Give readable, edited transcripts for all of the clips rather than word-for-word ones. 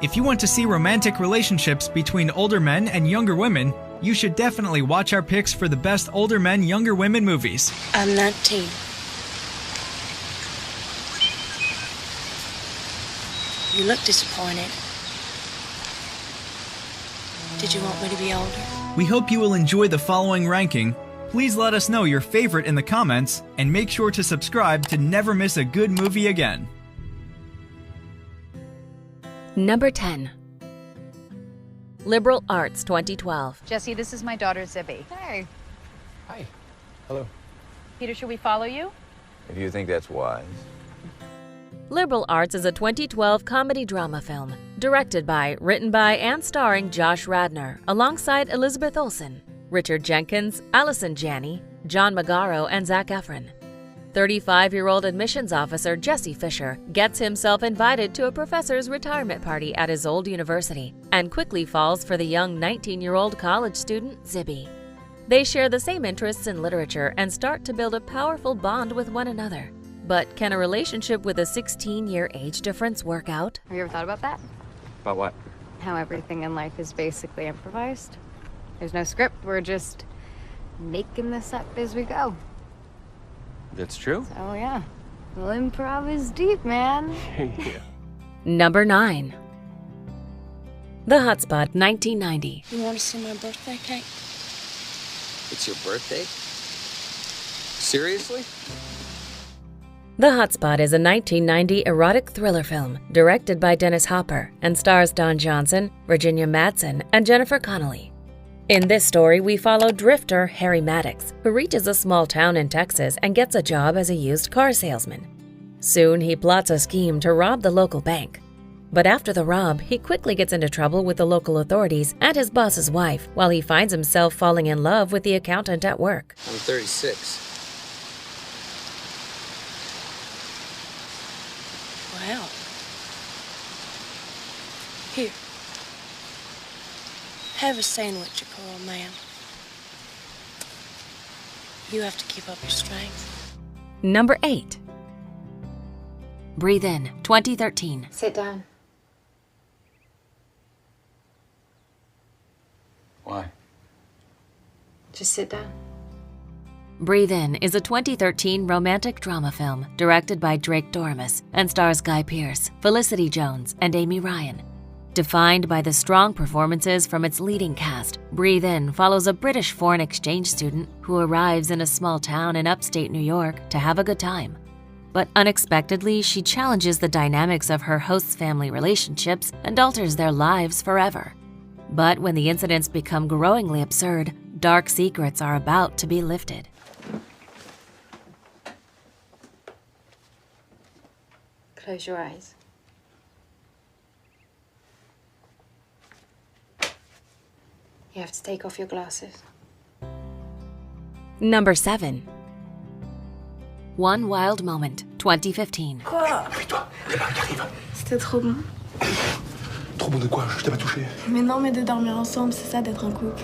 If you want to see romantic relationships between older men and younger women, you should definitely watch our picks for the best older men, younger women movies. I'm 19. You look disappointed. Did you want me to be older? We hope you will enjoy the following ranking. Please let us know your favorite in the comments, and make sure to subscribe to never miss a good movie again. Number 10. Liberal Arts 2012. Jesse, this is my daughter, Zibby. Hey. Hi. Hello. Peter, should we follow you? If you think that's wise. Liberal Arts is a 2012 comedy-drama film, directed by, written by, and starring Josh Radnor, alongside Elizabeth Olsen, Richard Jenkins, Allison Janney, John Magaro, and Zac Efron. 35-year-old admissions officer Jesse Fisher gets himself invited to a professor's retirement party at his old university and quickly falls for the young 19-year-old college student Zibby. They share the same interests in literature and start to build a powerful bond with one another. But can a relationship with a 16-year age difference work out? Have you ever thought about that? About what? How everything in life is basically improvised. There's no script, we're just making this up as we go. That's true? Oh yeah. Well, improv is deep, man. Yeah. Number 9. The Hotspot 1990. You want to see my birthday cake? It's your birthday? Seriously? The Hotspot is a 1990 erotic thriller film directed by Dennis Hopper and stars Don Johnson, Virginia Madsen, and Jennifer Connelly. In this story, we follow drifter Harry Maddox, who reaches a small town in Texas and gets a job as a used car salesman. Soon, he plots a scheme to rob the local bank. But after the rob, he quickly gets into trouble with the local authorities and his boss's wife, while he finds himself falling in love with the accountant at work. I'm 36. Well. Here. Have a sandwich, you poor old man. You have to keep up your strength. Number 8. Breathe In 2013. Sit down. Why? Just sit down. Breathe In is a 2013 romantic drama film directed by Drake Doremus and stars Guy Pearce, Felicity Jones, and Amy Ryan. Defined by the strong performances from its leading cast, Breathe In follows a British foreign exchange student who arrives in a small town in upstate New York to have a good time. But unexpectedly, she challenges the dynamics of her host's family relationships and alters their lives forever. But when the incidents become growingly absurd, dark secrets are about to be lifted. Close your eyes. You have to take off your glasses. Number 7. One Wild Moment 2015. Toi, C'était trop bon. trop bon de quoi? Je t'ai pas touché. Mais non, mais de dormir ensemble, c'est ça d'être un couple.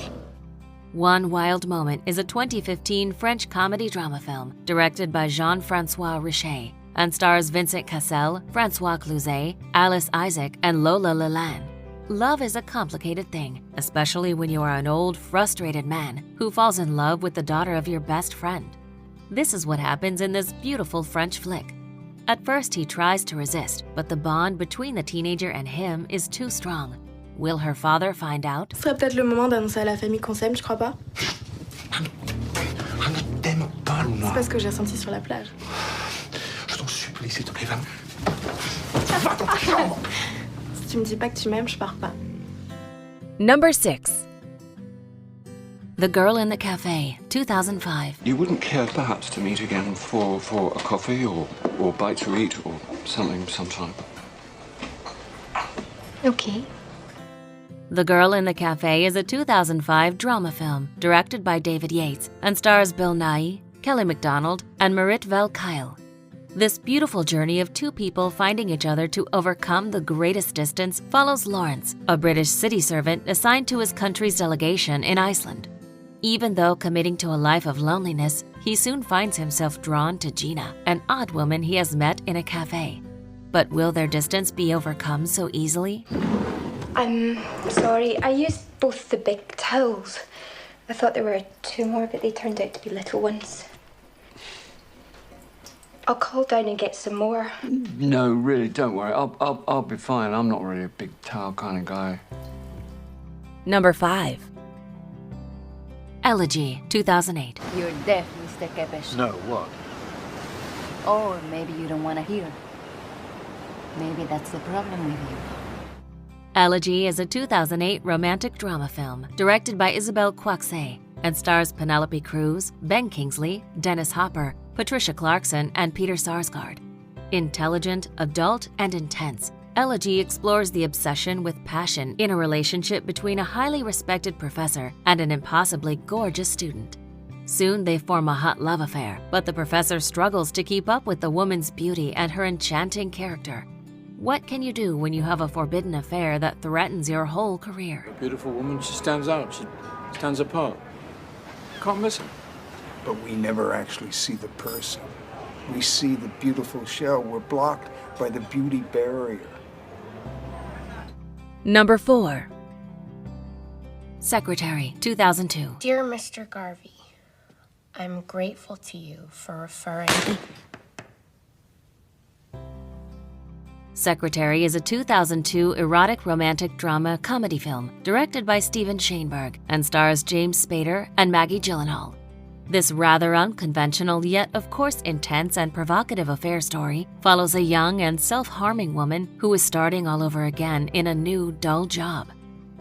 One Wild Moment is a 2015 French comedy drama film directed by Jean-Francois Richet and stars Vincent Cassel, Francois Cluzet, Alice Isaac, and Lola Lalande. Love is a complicated thing, especially when you are an old, frustrated man who falls in love with the daughter of your best friend. This is what happens in this beautiful French flick. At first, he tries to resist, but the bond between the teenager and him is too strong. Will her father find out? Ce serait peut-être le moment d'annoncer à la famille qu'on s'aime, tu crois pas? Je ne t'aime pas, Luna. C'est pas ce que j'ai ressenti sur la plage. Je t'en supplie, s'il te plaît, va. Va dans ta chambre. Si tu me dis pas que tu m'aimes, je pars pas. Number 6. The Girl in the Cafe, 2005. You wouldn't care perhaps to meet again for a coffee or bite to eat or something sometime? Okay. The Girl in the Cafe is a 2005 drama film directed by David Yates and stars Bill Nighy, Kelly MacDonald, and Marit Vel Kyle. This beautiful journey of two people finding each other to overcome the greatest distance follows Lawrence, a British city servant assigned to his country's delegation in Iceland. Even though committing to a life of loneliness, he soon finds himself drawn to Gina, an odd woman he has met in a cafe. But will their distance be overcome so easily? I'm sorry, I used both the big towels. I thought there were 2 more, but they turned out to be little ones. I'll call down and get some more. No, really, don't worry. I'll be fine. I'm not really a big towel kind of guy. Number 5. Elegy, 2008. You're definitely Stekepesh. No, what? Or maybe you don't want to hear. Maybe that's the problem with you. Elegy is a 2008 romantic drama film directed by Isabelle Coixet and stars Penelope Cruz, Ben Kingsley, Dennis Hopper, Patricia Clarkson, and Peter Sarsgaard. Intelligent, adult, and intense, Elegy explores the obsession with passion in a relationship between a highly respected professor and an impossibly gorgeous student. Soon they form a hot love affair, but the professor struggles to keep up with the woman's beauty and her enchanting character. What can you do when you have a forbidden affair that threatens your whole career? A beautiful woman, she stands out. She stands apart. Can't miss her. But we never actually see the person. We see the beautiful shell. We're blocked by the beauty barrier. Number 4. Secretary, 2002. Dear Mr. Garvey, I'm grateful to you for referring... Secretary is a 2002 erotic romantic drama comedy film directed by Steven Shainberg and stars James Spader and Maggie Gyllenhaal. This rather unconventional yet of course intense and provocative affair story follows a young and self-harming woman who is starting all over again in a new dull job.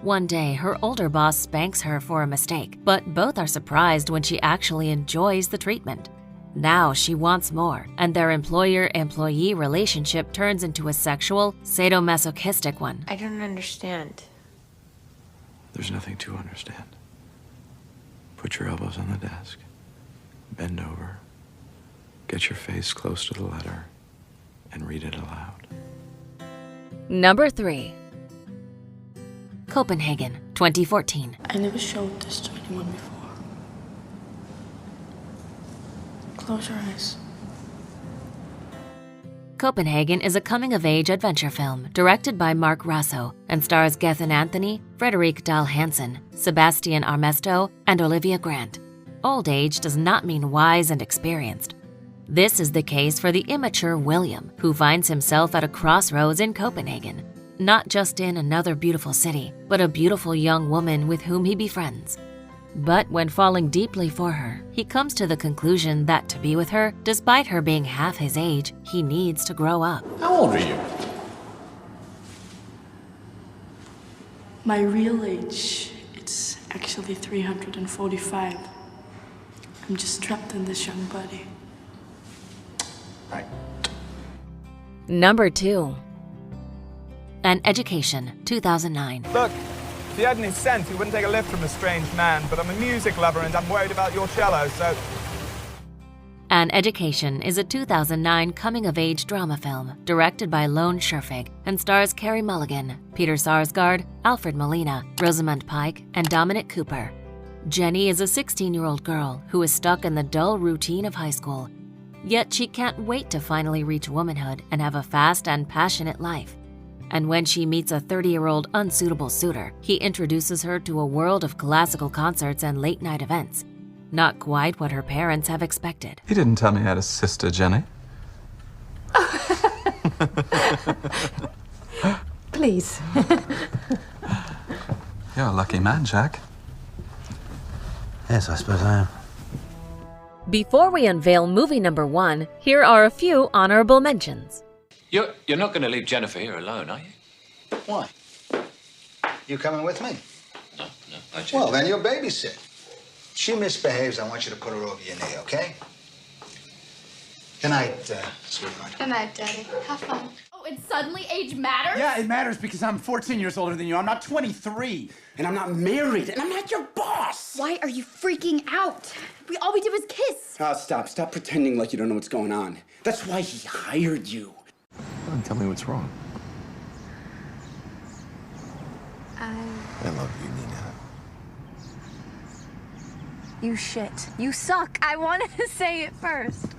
One day, her older boss spanks her for a mistake, but both are surprised when she actually enjoys the treatment. Now she wants more, and their employer-employee relationship turns into a sexual, sadomasochistic one. I don't understand. There's nothing to understand. Put your elbows on the desk. Bend over. Get your face close to the letter. And read it aloud. Number 3. Copenhagen, 2014. I never showed this to anyone before. Close your eyes. Copenhagen is a coming-of-age adventure film directed by Mark Rasso and stars Gethin Anthony, Frederick Dahl Hansen, Sebastian Armesto, and Olivia Grant. Old age does not mean wise and experienced. This is the case for the immature William, who finds himself at a crossroads in Copenhagen, not just in another beautiful city, but a beautiful young woman with whom he befriends. But when falling deeply for her, he comes to the conclusion that to be with her, despite her being half his age, he needs to grow up. How old are you? My real age, it's actually 345. I'm just trapped in this young body. Right. Number 2. An Education, 2009. Look, if he had any sense, he wouldn't take a lift from a strange man, but I'm a music lover and I'm worried about your cello, so... An Education is a 2009 coming-of-age drama film directed by Lone Scherfig and stars Carey Mulligan, Peter Sarsgaard, Alfred Molina, Rosamund Pike, and Dominic Cooper. Jenny is a 16-year-old girl who is stuck in the dull routine of high school. Yet she can't wait to finally reach womanhood and have a fast and passionate life. And when she meets a 30-year-old unsuitable suitor, he introduces her to a world of classical concerts and late-night events. Not quite what her parents have expected. He didn't tell me I had a sister, Jenny. Please. You're a lucky man, Jack. Yes, I suppose I am. Before we unveil movie number 1, here are a few honorable mentions. You're not going to leave Jennifer here alone, are you? Why? You coming with me? No, I just... Well, then you'll babysit. She misbehaves, I want you to put her over your knee, okay? Good night, sweetheart. Good night, Daddy. Have fun. Oh, and suddenly age matters? Yeah, it matters because I'm 14 years older than you. I'm not 23. And I'm not married. And I'm not your boss. Why are you freaking out? All we did was kiss. Oh, stop. Stop pretending like you don't know what's going on. That's why he hired you. Tell me what's wrong. I love you, Nina. You shit. You suck. I wanted to say it first.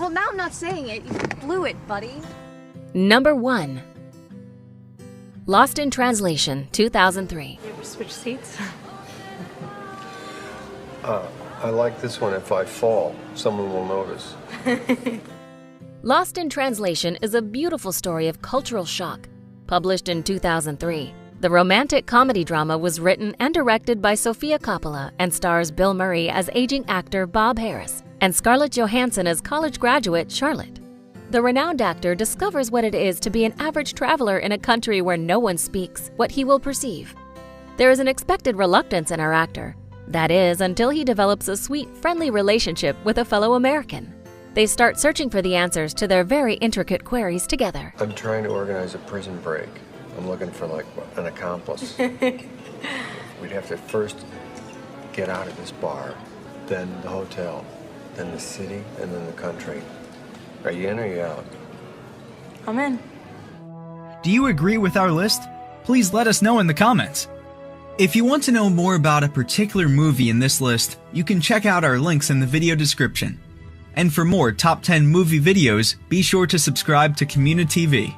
Well, now I'm not saying it. You blew it, buddy. Number 1. Lost in Translation, 2003. You ever switch seats? I like this one. If I fall, someone will notice. Lost in Translation is a beautiful story of cultural shock. Published in 2003, the romantic comedy drama was written and directed by Sofia Coppola and stars Bill Murray as aging actor Bob Harris and Scarlett Johansson as college graduate Charlotte. The renowned actor discovers what it is to be an average traveler in a country where no one speaks what he will perceive. There is an expected reluctance in our actor. That is, until he develops a sweet, friendly relationship with a fellow American. They start searching for the answers to their very intricate queries together. I'm trying to organize a prison break. I'm looking for, like, an accomplice. We'd have to first get out of this bar, then the hotel, then the city, and then the country. Are you in or are you out? I'm in. Do you agree with our list? Please let us know in the comments. If you want to know more about a particular movie in this list, you can check out our links in the video description. And for more top 10 movie videos, be sure to subscribe to Community TV.